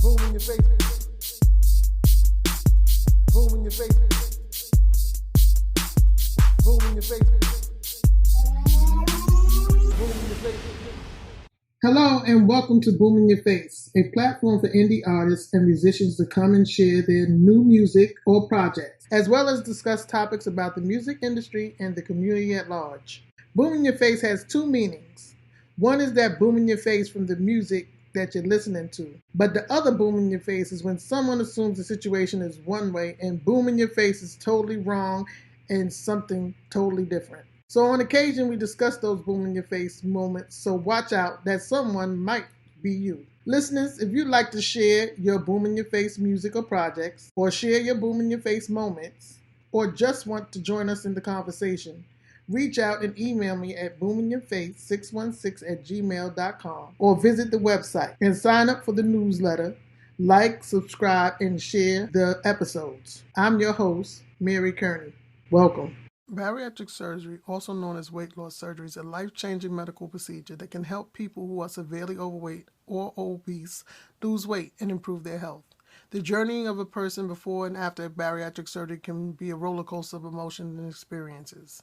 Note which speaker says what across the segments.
Speaker 1: Boom in your face. Boom in your face. Boom in your face. Boom in your face. Hello and welcome to Boom in Your Face, a platform for indie artists and musicians to come and share their new music or projects, as well as discuss topics about the music industry and the community at large. Boom in Your Face has two meanings. One is that boom in your face from the music that you're listening to. But the other boom in your face is when someone assumes the situation is one way and boom in your face is totally wrong and something totally different. So on occasion, we discuss those boom in your face moments, so watch out that someone might be you. Listeners, if you'd like to share your boom in your face music or projects, or share your boom in your face moments, or just want to join us in the conversation, reach out and email me at boominyourface616@gmail.com or visit the website and sign up for the newsletter, like, subscribe, and share the episodes. I'm your host, Mary Kearney. Welcome. Bariatric surgery, also known as weight loss surgery, is a life-changing medical procedure that can help people who are severely overweight or obese lose weight and improve their health. The journey of a person before and after bariatric surgery can be a roller coaster of emotions and experiences.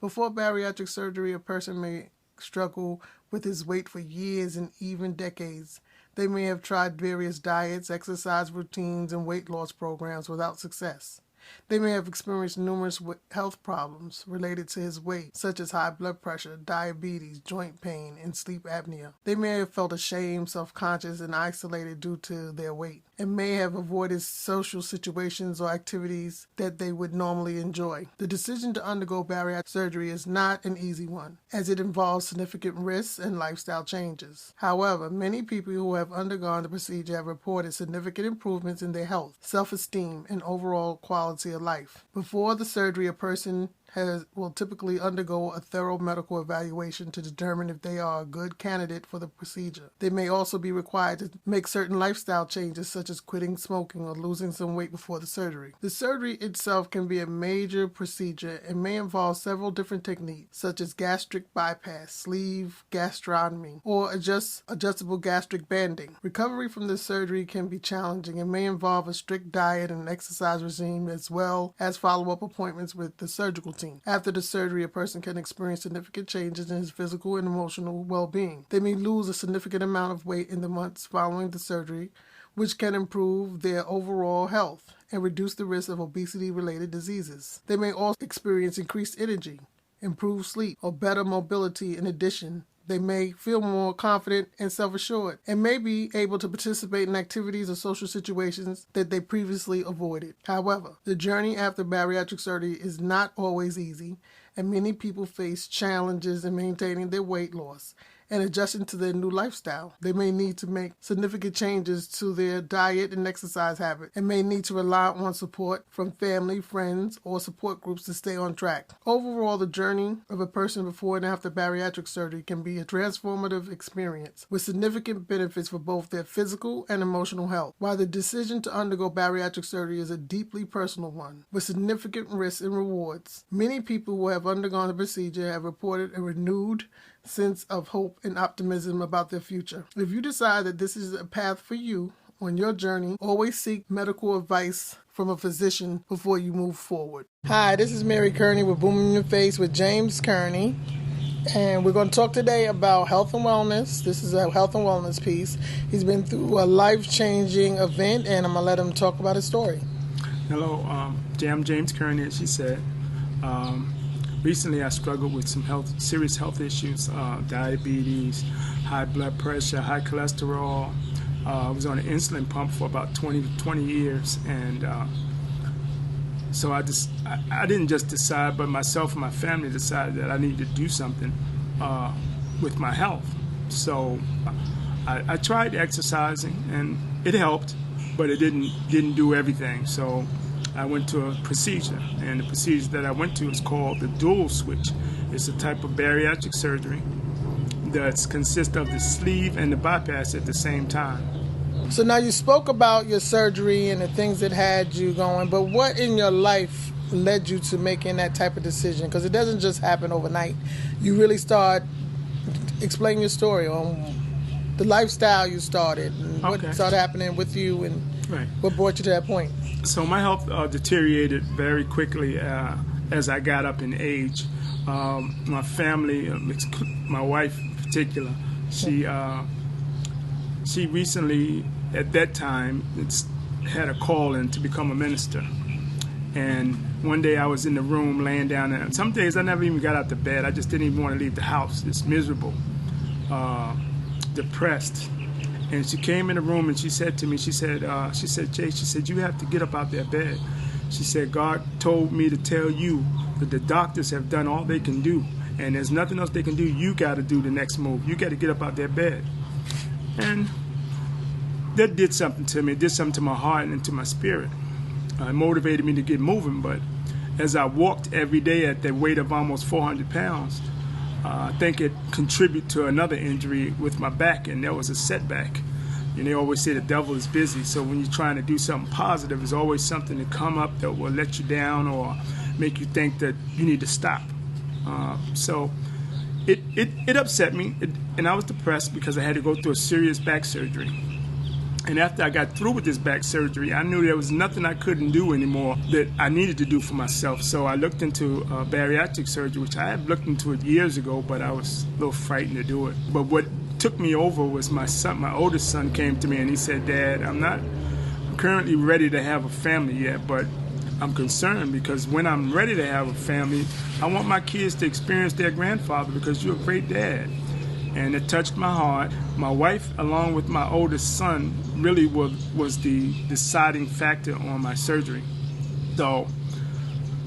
Speaker 1: Before bariatric surgery, a person may struggle with his weight for years and even decades. They may have tried various diets, exercise routines, and weight loss programs without success. They may have experienced numerous health problems related to his weight, such as high blood pressure, diabetes, joint pain, and sleep apnea. They may have felt ashamed, self-conscious, and isolated due to their weight, and may have avoided social situations or activities that they would normally enjoy. The decision to undergo bariatric surgery is not an easy one, as it involves significant risks and lifestyle changes. However, many people who have undergone the procedure have reported significant improvements in their health, self-esteem, and overall quality of life. Before the surgery, a person will typically undergo a thorough medical evaluation to determine if they are a good candidate for the procedure. They may also be required to make certain lifestyle changes, such as quitting smoking or losing some weight before the surgery. The surgery itself can be a major procedure and may involve several different techniques, such as gastric bypass, sleeve gastrotomy, or adjustable gastric banding. Recovery from the surgery can be challenging and may involve a strict diet and exercise regime, as well as follow-up appointments with the surgical team. After the surgery, a person can experience significant changes in his physical and emotional well-being. They may lose a significant amount of weight in the months following the surgery, which can improve their overall health and reduce the risk of obesity-related diseases. They may also experience increased energy, improved sleep, or better mobility. In addition, they may feel more confident and self-assured and may be able to participate in activities or social situations that they previously avoided. However, the journey after bariatric surgery is not always easy, and many people face challenges in maintaining their weight loss and adjusting to their new lifestyle. They may need to make significant changes to their diet and exercise habits and may need to rely on support from family, friends, or support groups to stay on track. Overall, the journey of a person before and after bariatric surgery can be a transformative experience with significant benefits for both their physical and emotional health. While the decision to undergo bariatric surgery is a deeply personal one with significant risks and rewards, many people who have undergone the procedure have reported a renewed sense of hope and optimism about their future. If you decide that this is a path for you on your journey, always seek medical advice from a physician before you move forward. Hi, this is Mary Kearney with Boom in Your Face with James Kearney, and we're going to talk today about health and wellness. This is a health and wellness piece. He's been through a life-changing event, and I'm going to let him talk about his story.
Speaker 2: Hello, I'm James Kearney, as she said. Recently, I struggled with some serious health issues, diabetes, high blood pressure, high cholesterol. I was on an insulin pump for about 20 years, and so I didn't just decide, but myself and my family decided that I needed to do something with my health. So I tried exercising, and it helped, but it didn't do everything. So I went to a procedure, and the procedure that I went to is called the dual switch. It's a type of bariatric surgery that consists of the sleeve and the bypass at the same time.
Speaker 1: So now you spoke about your surgery and the things that had you going, but what in your life led you to making that type of decision? Because it doesn't just happen overnight. You really start explaining your story on the lifestyle you started and what started happening with you and what brought you to that point.
Speaker 2: So my health deteriorated very quickly as I got up in age. My family, my wife in particular, she recently, at that time, had a call in to become a minister. And one day I was in the room laying down, and some days I never even got out of bed. I just didn't even want to leave the house, just miserable, depressed. And she came in the room and she said to me, she said, Jay, she said, you have to get up out that bed. She said, God told me to tell you that the doctors have done all they can do, and there's nothing else they can do. You got to do the next move. You got to get up out that bed. And that did something to me. It did something to my heart and to my spirit. It motivated me to get moving. But as I walked every day at the weight of almost 400 pounds, I think it contributed to another injury with my back, and there was a setback. And they always say the devil is busy, so when you're trying to do something positive, there's always something to come up that will let you down or make you think that you need to stop. So it upset me, and I was depressed because I had to go through a serious back surgery. And after I got through with this back surgery, I knew there was nothing I couldn't do anymore that I needed to do for myself. So I looked into bariatric surgery, which I had looked into it years ago, but I was a little frightened to do it. But what took me over was my son. My oldest son came to me and he said, Dad, I'm currently ready to have a family yet, but I'm concerned because when I'm ready to have a family, I want my kids to experience their grandfather because you're a great dad. And it touched my heart. My wife, along with my oldest son, really was the deciding factor on my surgery. So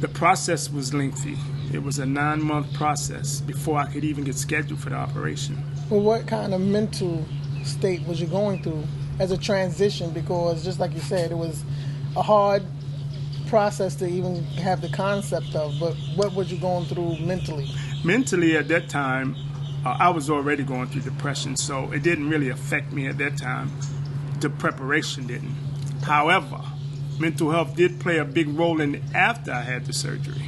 Speaker 2: the process was lengthy. It was a 9-month process before I could even get scheduled for the operation.
Speaker 1: Well, what kind of mental state was you going through as a transition? Because just like you said, it was a hard process to even have the concept of, but what was you going through mentally?
Speaker 2: Mentally at that time, I was already going through depression, so it didn't really affect me at that time. The preparation didn't. However, mental health did play a big role in it after I had the surgery.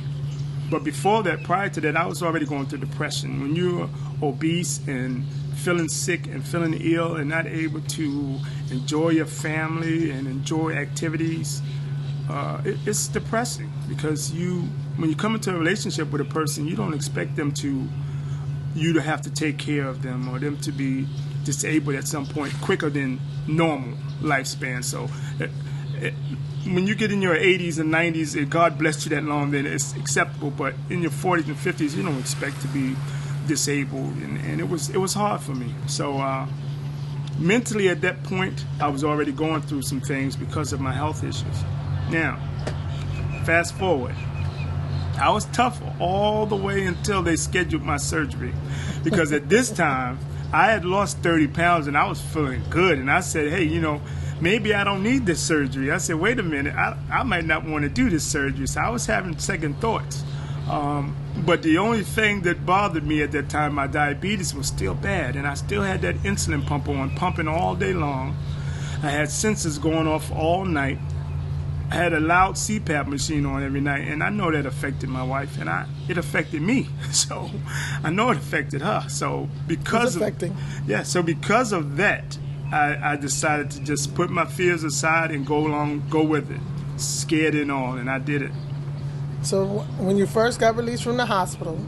Speaker 2: But before that, prior to that, I was already going through depression. When you're obese and feeling sick and feeling ill and not able to enjoy your family and enjoy activities, it's depressing because when you come into a relationship with a person, you don't expect them you to have to take care of them or them to be disabled at some point quicker than normal lifespan. So when you get in your 80s and 90s, and God bless you that long, then it's acceptable. But in your 40s and 50s, you don't expect to be disabled, and it was hard for me. So mentally at that point, I was already going through some things because of my health issues. Now, fast forward. I was tough all the way until they scheduled my surgery, because at this time I had lost 30 pounds and I was feeling good. And I said, hey, maybe I don't need this surgery. I said, wait a minute, I might not want to do this surgery. So I was having second thoughts. But the only thing that bothered me at that time, my diabetes was still bad, and I still had that insulin pump on, pumping all day long. I had sensors going off all night. I had a loud CPAP machine on every night, and I know that affected my wife, and it affected me. So I know it affected her. So because of that, I decided to just put my fears aside and go with it, scared and all, and I did it.
Speaker 1: So when you first got released from the hospital,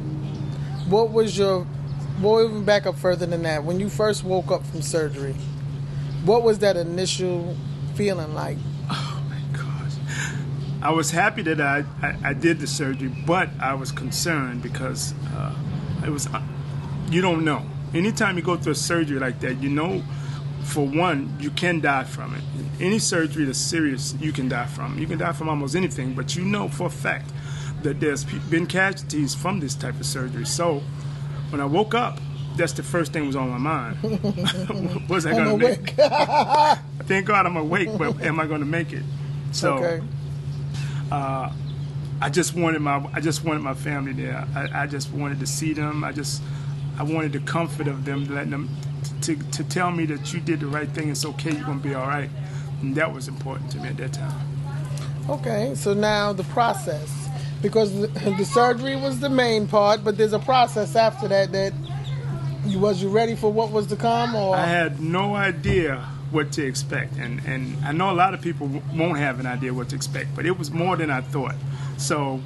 Speaker 1: we'll even back up further than that. When you first woke up from surgery, what was that initial feeling like?
Speaker 2: I was happy that I did the surgery, but I was concerned because you don't know. Anytime you go through a surgery like that, for one, you can die from it. Any surgery that's serious, you can die from. You can die from almost anything, but for a fact that there's been casualties from this type of surgery. So when I woke up, that's the first thing was on my mind. Was I going to make it? Thank God I'm awake, but am I going to make it? So. Okay. I just wanted my family there. I just wanted to see them. I wanted the comfort of them, letting them to tell me that you did the right thing. It's okay. You're gonna be all right, and that was important to me at that time.
Speaker 1: Okay, so now the process, because the surgery was the main part, but there's a process after that Was you ready for what was to come, or?
Speaker 2: I had no idea what to expect, and I know a lot of people won't have an idea what to expect, but it was more than I thought. So,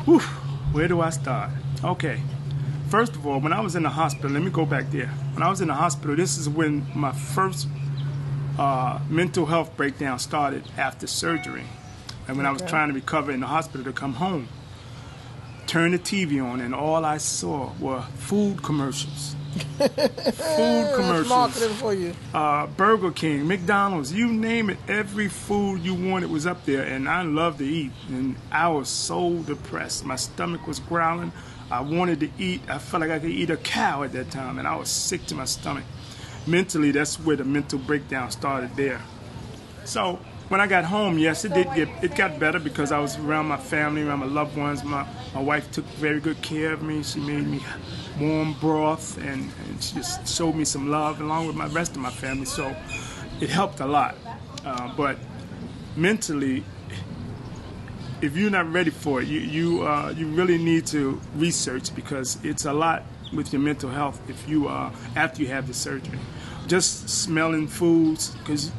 Speaker 2: whew, where do I start? Okay, first of all, when I was in the hospital, let me go back there. When I was in the hospital, this is when my first mental health breakdown started after surgery, and when I was trying to recover in the hospital to come home. Turned the TV on, and all I saw were food commercials. Food commercials.
Speaker 1: Marketing for you.
Speaker 2: Burger King, McDonald's, you name it. Every food you wanted was up there, and I loved to eat. And I was so depressed. My stomach was growling. I wanted to eat. I felt like I could eat a cow at that time, and I was sick to my stomach. Mentally, that's where the mental breakdown started there. So when I got home, yes, it got better because I was around my family, around my loved ones. My wife took very good care of me. She made me warm broth, and she just showed me some love along with my rest of my family. So it helped a lot. But mentally, if you're not ready for it, you really need to research, because it's a lot with your mental health if you after you have the surgery. Just smelling foods,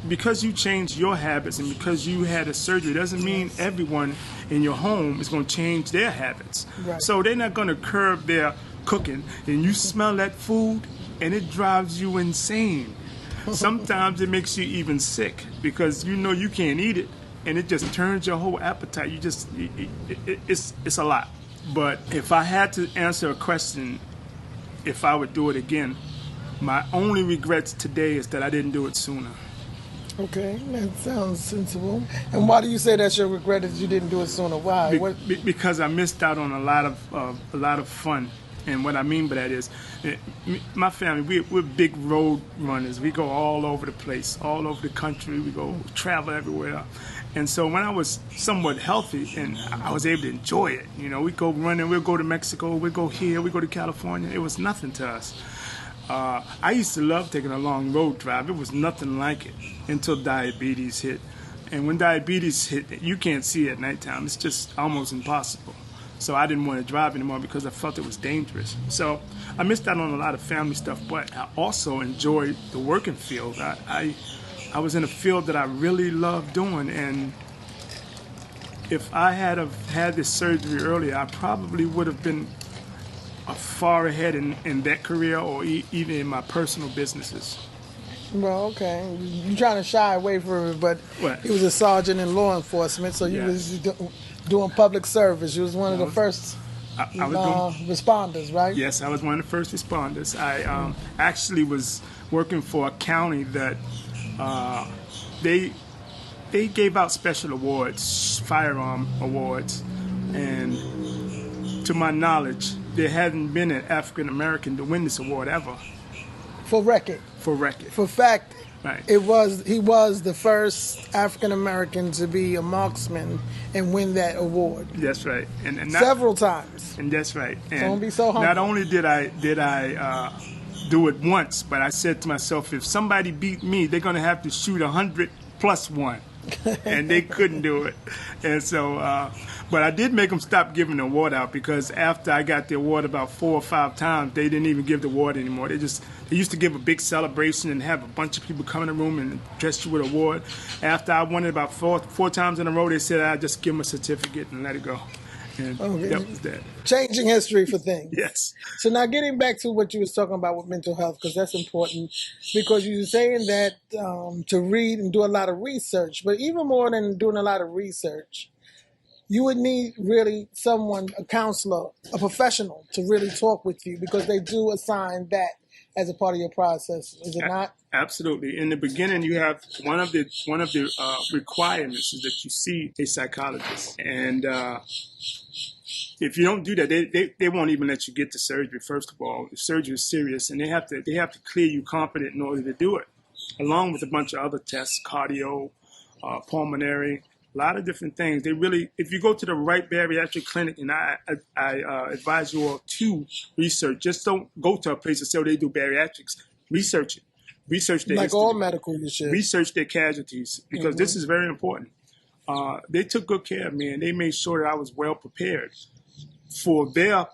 Speaker 2: because you changed your habits and because you had a surgery doesn't mean everyone in your home is going to change their habits.
Speaker 1: Right.
Speaker 2: So they're not going to curb their cooking, and you smell that food and it drives you insane. Sometimes it makes you even sick because you know you can't eat it, and it just turns your whole appetite. It's a lot. But if I had to answer a question, if I would do it again, my only regrets today is that I didn't do it sooner.
Speaker 1: Okay, that sounds sensible. And why do you say that's your regret that you didn't do it sooner? Why?
Speaker 2: Because I missed out on a lot of fun. And what I mean by that is, my family, we're big road runners. We go all over the place, all over the country. We go travel everywhere. And so when I was somewhat healthy and I was able to enjoy it, we go running, we'll go to Mexico, we'll go here, we go to California. It was nothing to us. I used to love taking a long road drive. It was nothing like it until diabetes hit. And when diabetes hit, you can't see at nighttime. It's just almost impossible. So I didn't want to drive anymore because I felt it was dangerous. So I missed out on a lot of family stuff, but I also enjoyed the working field. I was in a field that I really loved doing, and if I had have had this surgery earlier, I probably would have been far ahead in that career, or even in my personal businesses.
Speaker 1: Well, okay. You're trying to shy away from it, but he was a sergeant in law enforcement, so you was doing public service. You was one of the first responders, right?
Speaker 2: Yes, I was one of the first responders. I actually was working for a county that they gave out special awards, firearm awards, and to my knowledge, there hadn't been an African American to win this award ever.
Speaker 1: For record.
Speaker 2: For record.
Speaker 1: For fact,
Speaker 2: right.
Speaker 1: He was the first African American to be a marksman and win that award.
Speaker 2: That's right, and
Speaker 1: several times.
Speaker 2: And that's right. And
Speaker 1: don't be so humble.
Speaker 2: Not only did I do it once, but I said to myself, if somebody beat me, they're going to have to shoot 100 plus one. And they couldn't do it. And so, but I did make them stop giving the award out, because after I got the award about 4 or 5 times, they didn't even give the award anymore. They used to give a big celebration and have a bunch of people come in the room and dress you with an award. After I won it about four times in a row, they said I'd just give them a certificate and let it go. And that was that.
Speaker 1: Changing history for things.
Speaker 2: Yes.
Speaker 1: So now getting back to what you was talking about with mental health, because that's important, because you were saying that to read and do a lot of research, but even more than doing a lot of research, you would need really someone, a counselor, a professional, to really talk with you, because they do assign that as a part of your process, is it not?
Speaker 2: Absolutely. In the beginning, you have one of the requirements is that you see a psychologist, and if you don't do that, they won't even let you get to surgery. First of all, the surgery is serious, and they have to clear you competent in order to do it, along with a bunch of other tests, cardio, pulmonary, a lot of different things. They really, if you go to the right bariatric clinic, and I advise you all to research. Just don't go to a place and say, oh, they do bariatrics. Research it. Research their history.
Speaker 1: All medical, you should.
Speaker 2: Research their casualties, because this is very important. They took good care of me, and they made sure that I was well prepared for their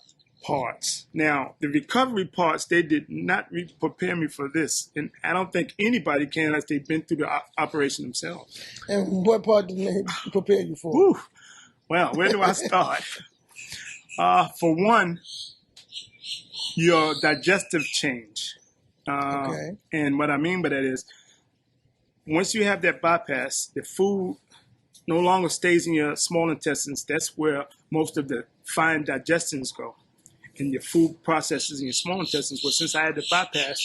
Speaker 2: parts. Now, the recovery parts, they did not prepare me for this. And I don't think anybody can unless they've been through the operation themselves.
Speaker 1: And what part did they prepare you for?
Speaker 2: Whew. Well, where do I start? For one, your digestive change.
Speaker 1: Okay.
Speaker 2: And what I mean by that is, once you have that bypass, the food no longer stays in your small intestines. That's where most of the fine digestions go. And your food processes in your small intestines. Well, since I had the bypass,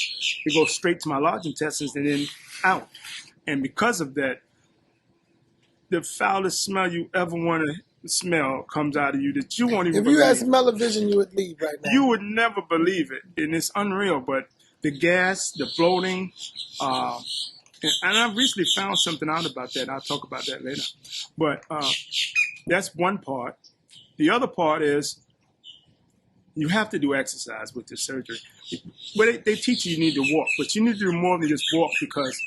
Speaker 2: it goes straight to my large intestines and then out. And because of that, the foulest smell you ever want to smell comes out of you that you won't even believe.
Speaker 1: If you had smell-o-vision, you would leave right now.
Speaker 2: You would never believe it. And it's unreal. But the gas, the bloating, and I've recently found something out about that. I'll talk about that later. But that's one part. The other part is you have to do exercise with this surgery. Well, they teach you need to walk, but you need to do more than just walk because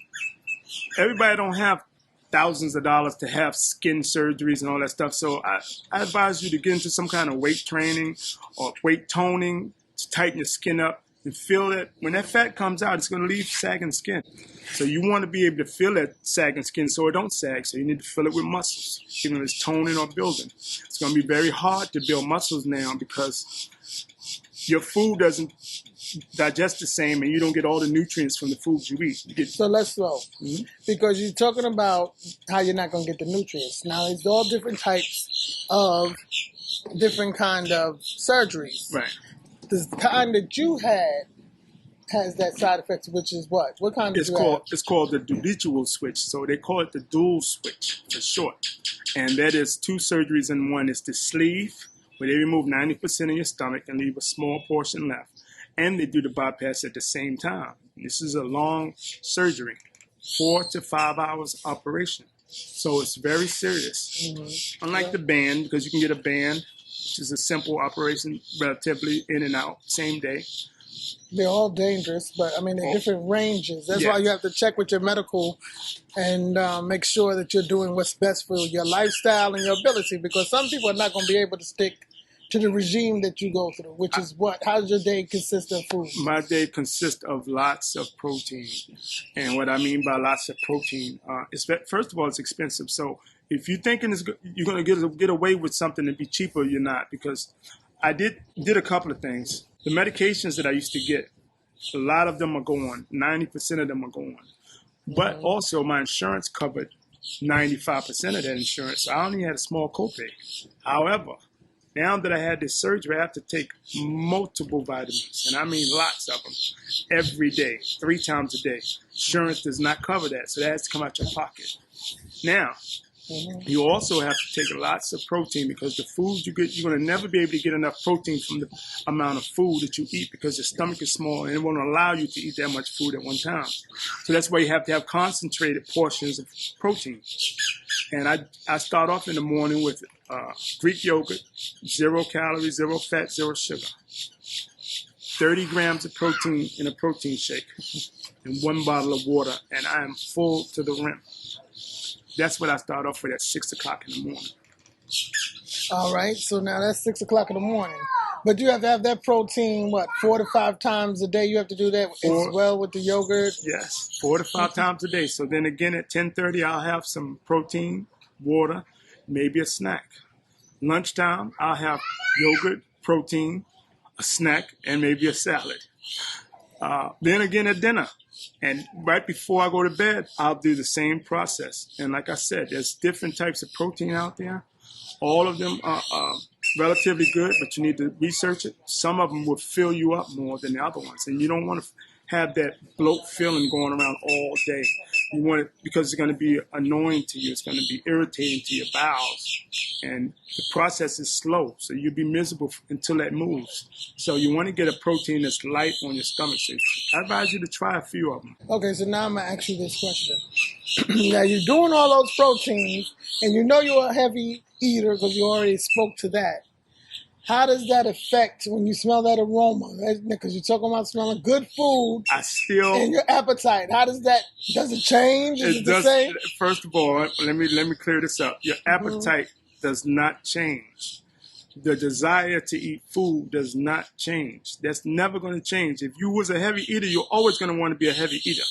Speaker 2: everybody don't have thousands of dollars to have skin surgeries and all that stuff. So I advise you to get into some kind of weight training or weight toning to tighten your skin up and feel that when that fat comes out, it's going to leave sagging skin. So you want to be able to feel that sagging skin so it don't sag. So you need to fill it with muscles, even if it's toning or building. It's going to be very hard to build muscles now because your food doesn't digest the same and you don't get all the nutrients from the foods you eat.
Speaker 1: So let's slow. Because you're talking about how you're not going to get the nutrients. Now, it's all different types of different kind of surgeries.
Speaker 2: Right.
Speaker 1: The kind that you had has that side effect, which is what? What kind
Speaker 2: It's called the dual switch. So they call it the dual switch for short. And that is two surgeries in one. It's the sleeve, where they remove 90% of your stomach and leave a small portion left. And they do the bypass at the same time. This is a long surgery, 4 to 5 hours operation. So it's very serious. Mm-hmm. Unlike the band, because you can get a band, which is a simple operation, relatively in and out, same day.
Speaker 1: They're all dangerous, but I mean, they're different ranges. That's why you have to check with your medical and make sure that you're doing what's best for your lifestyle and your ability, because some people are not going to be able to stick to the regime that you go through, which is what? How does your day consist of food?
Speaker 2: My day consists of lots of protein. And what I mean by lots of protein, is that, first of all, it's expensive. So if you're thinking you're going to get away with something and be cheaper, you're not. Because I did a couple of things. The medications that I used to get, a lot of them are gone. 90% of them are gone. But also my insurance covered 95% of that insurance. So I only had a small copay. However, now that I had this surgery, I have to take multiple vitamins, and I mean lots of them, every day, 3 times a day. Insurance does not cover that, so that has to come out your pocket. Now, you also have to take lots of protein because the food you get, you're going to never be able to get enough protein from the amount of food that you eat because your stomach is small and it won't allow you to eat that much food at one time. So that's why you have to have concentrated portions of protein. And I start off in the morning with Greek yogurt, 0 calories, 0 fat, 0 sugar. 30 grams of protein in a protein shake and 1 bottle of water, and I am full to the rim. That's what I start off with at 6 o'clock in the morning.
Speaker 1: All right, so now that's 6 o'clock in the morning. But you have to have that protein, 4 to 5 times a day? You have to do that as well with the yogurt?
Speaker 2: Yes, 4 to 5 times a day. So then again at 10:30, I'll have some protein, water, maybe a snack. Lunchtime, I'll have yogurt, protein, a snack, and maybe a salad. Then again at dinner. And right before I go to bed, I'll do the same process. And like I said, there's different types of protein out there. All of them are relatively good, but you need to research it. Some of them will fill you up more than the other ones. And you don't want to have that bloat feeling going around all day. You want it because it's going to be annoying to you. It's going to be irritating to your bowels. And the process is slow, so you'll be miserable until that moves. So you want to get a protein that's light on your stomach. So I advise you to try a few of them.
Speaker 1: Okay, so now I'm going to ask you this question. Now, you're doing all those proteins, and you know you're a heavy eater because you already spoke to that. How does that affect when you smell that aroma? Because you're talking about smelling good food and your appetite. How does it change? Is it the same?
Speaker 2: First of all, let me clear this up. Your appetite does not change. the desire to eat food does not change. That's never going to change. If you was a heavy eater, you're always going to want to be a heavy eater.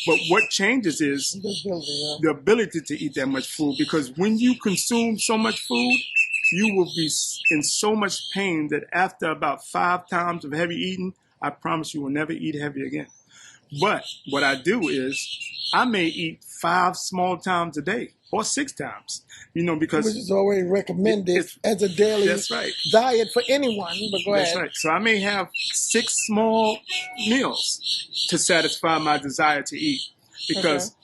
Speaker 2: But what changes is the ability to eat that much food, because when you consume so much food, you will be in so much pain that after about 5 times of heavy eating, I promise you will never eat heavy again. But what I do is I may eat 5 small times a day or 6 times, because
Speaker 1: which is already recommended as a daily diet for anyone. But go ahead.
Speaker 2: That's right. So I may have 6 small meals to satisfy my desire to eat, because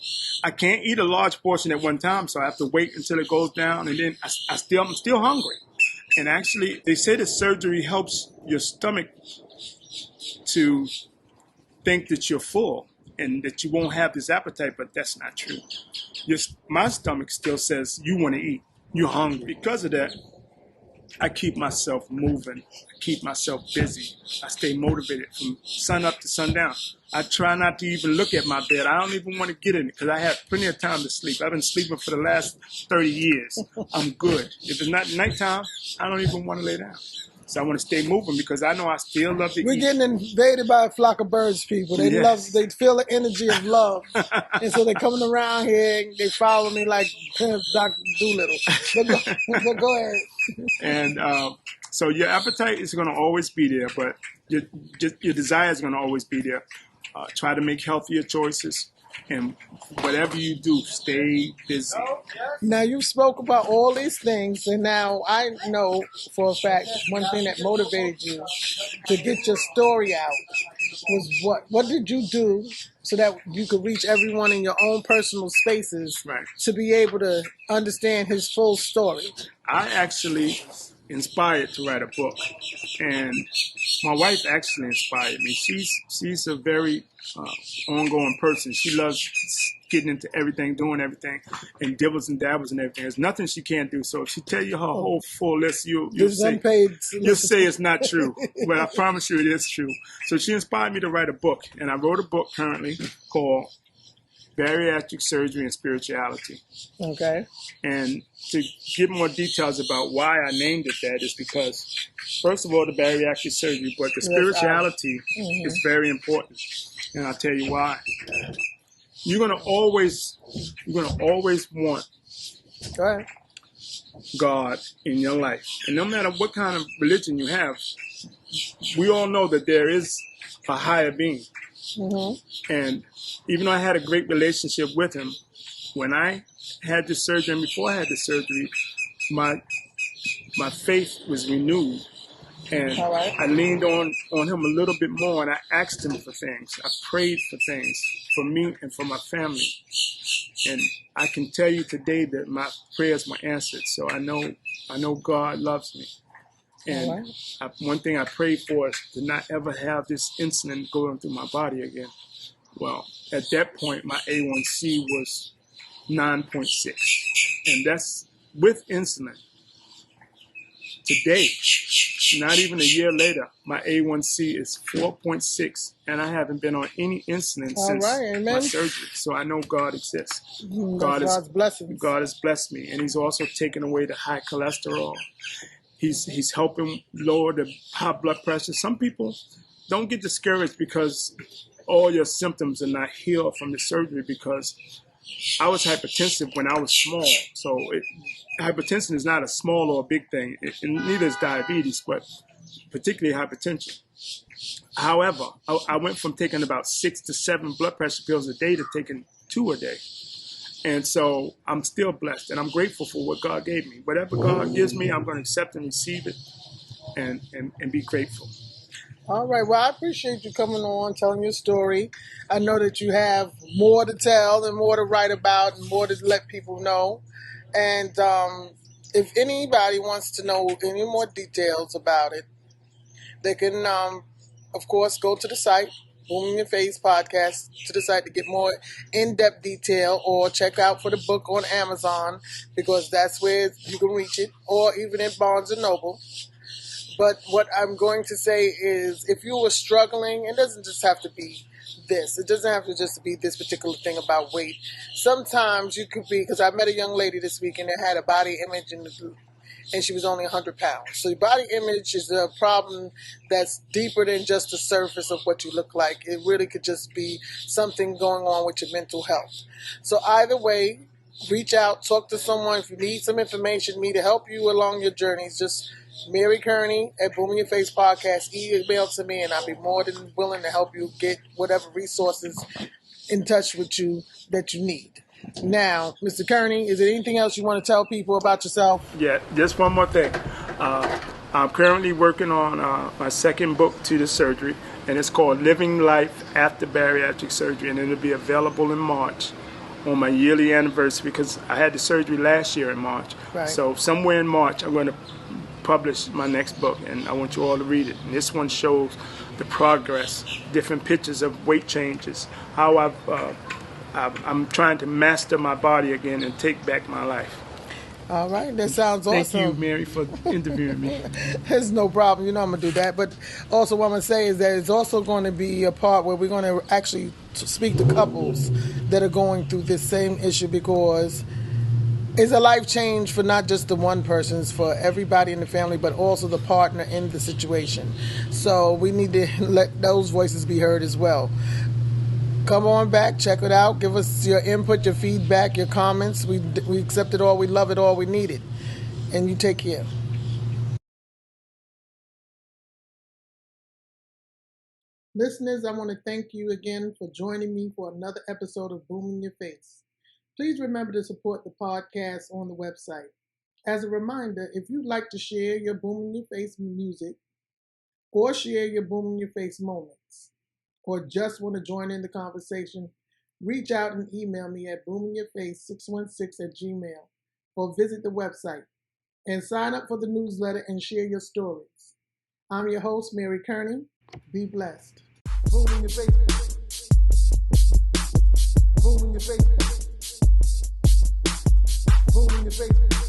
Speaker 2: I can't eat a large portion at one time. So I have to wait until it goes down, and then I'm still hungry. And actually, they say that surgery helps your stomach to think that you're full and that you won't have this appetite, but that's not true. My stomach still says you want to eat. You're hungry. Because of that, I keep myself moving. I keep myself busy. I stay motivated from sun up to sundown. I try not to even look at my bed. I don't even want to get in it because I have plenty of time to sleep. I've been sleeping for the last 30 years. I'm good. If it's not nighttime, I don't even want to lay down. So I want to stay moving because I know I still love to eat.
Speaker 1: We're getting invaded by a flock of birds, people. They they feel the energy of love. And so they're coming around here and they follow me like Dr. Doolittle. But go ahead.
Speaker 2: And so your appetite is going to always be there, but your desire is going to always be there. Try to make healthier choices. And whatever you do, stay busy.
Speaker 1: Now, you spoke about all these things, and now I know for a fact one thing that motivated you to get your story out was what did you do so that you could reach everyone in your own personal spaces to be able to understand his full story?
Speaker 2: I actually inspired to write a book, and my wife actually inspired me. She's a very ongoing person. She loves getting into everything, doing everything, and dibbles and dabbles and everything. There's nothing she can't do. So if she tell you her whole full list, you'll say it's not true. But I promise you it is true. So she inspired me to write a book, and I wrote a book currently called Bariatric Surgery and Spirituality. Okay. And to give more details about why I named it that is because, first of all, the bariatric surgery, but the spirituality is very important. And I'll tell you why. You're gonna always want God in your life. And no matter what kind of religion you have, we all know that there is a higher being. And even though I had a great relationship with him, when I had the surgery and before I had the surgery, my faith was renewed. And I leaned on him a little bit more, and I asked him for things. I prayed for things for me and for my family. And I can tell you today that my prayers were answered. So I know God loves me. And one thing I prayed for is to not ever have this insulin going through my body again. Well, at that point, my A1C was 9.6. And that's with insulin. Today, not even a year later, my A1C is 4.6, and I haven't been on any insulin since my surgery. So I know God exists.
Speaker 1: God's blessings.
Speaker 2: God has blessed me, and He's also taken away the high cholesterol. He's helping lower the high blood pressure. Some people don't get discouraged because all your symptoms are not healed from the surgery, because I was hypertensive when I was small. So hypertension is not a small or a big thing. And neither is diabetes, but particularly hypertension. However, I went from taking about 6 to 7 blood pressure pills a day to taking 2 a day. And so I'm still blessed, and I'm grateful for what God gave me. Whatever God gives me, I'm going to accept and receive it and be grateful.
Speaker 1: All right. Well, I appreciate you coming on, telling your story. I know that you have more to tell and more to write about and more to let people know. And if anybody wants to know any more details about it, they can, of course, go to the site, Boom in Your Face Podcast, to the site to get more in-depth detail, or check out for the book on Amazon, because that's where you can reach it, or even in Barnes & Noble. But what I'm going to say is, if you were struggling, it doesn't just have to be this. It doesn't have to just be this particular thing about weight. Sometimes you could be, because I met a young lady this week and that had a body image and and she was only 100 pounds. So your body image is a problem that's deeper than just the surface of what you look like. It really could just be something going on with your mental health. So either way, reach out, talk to someone. If you need some information, me to help you along your journeys, just Mary Kearney at Booming Your Face Podcast, email to me, and I'll be more than willing to help you get whatever resources in touch with you that you need. Now, Mr. Kearney, is there anything else you want to tell people about yourself?
Speaker 2: Yeah, just one more thing. I'm currently working on my second book to the surgery, and it's called Living Life After Bariatric Surgery, and it'll be available in March on my yearly anniversary, because I had the surgery last year in March.
Speaker 1: Right.
Speaker 2: So somewhere in March, I'm going to publish my next book, and I want you all to read it. And this one shows the progress, different pictures of weight changes, how I'm trying to master my body again and take back my life.
Speaker 1: All right, that sounds awesome.
Speaker 2: Thank you, Mary, for interviewing me.
Speaker 1: There's no problem. You know I'm going to do that. But also what I'm going to say is that it's also going to be a part where we're going to actually speak to couples that are going through this same issue, because it's a life change for not just the one person, it's for everybody in the family, but also the partner in the situation. So we need to let those voices be heard as well. Come on back, check it out, give us your input, your feedback, your comments. We accept it all, we love it all, we need it. And you take care. Listeners, I want to thank you again for joining me for another episode of Booming Your Face. Please remember to support the podcast on the website. As a reminder, if you'd like to share your Booming Your Face music, or share your Booming Your Face moments, or just want to join in the conversation, reach out and email me at boomingyourface616@gmail.com, or visit the website and sign up for the newsletter and share your stories. I'm your host, Mary Kearney. Be blessed. Booming your face. Booming your face. Booming your face.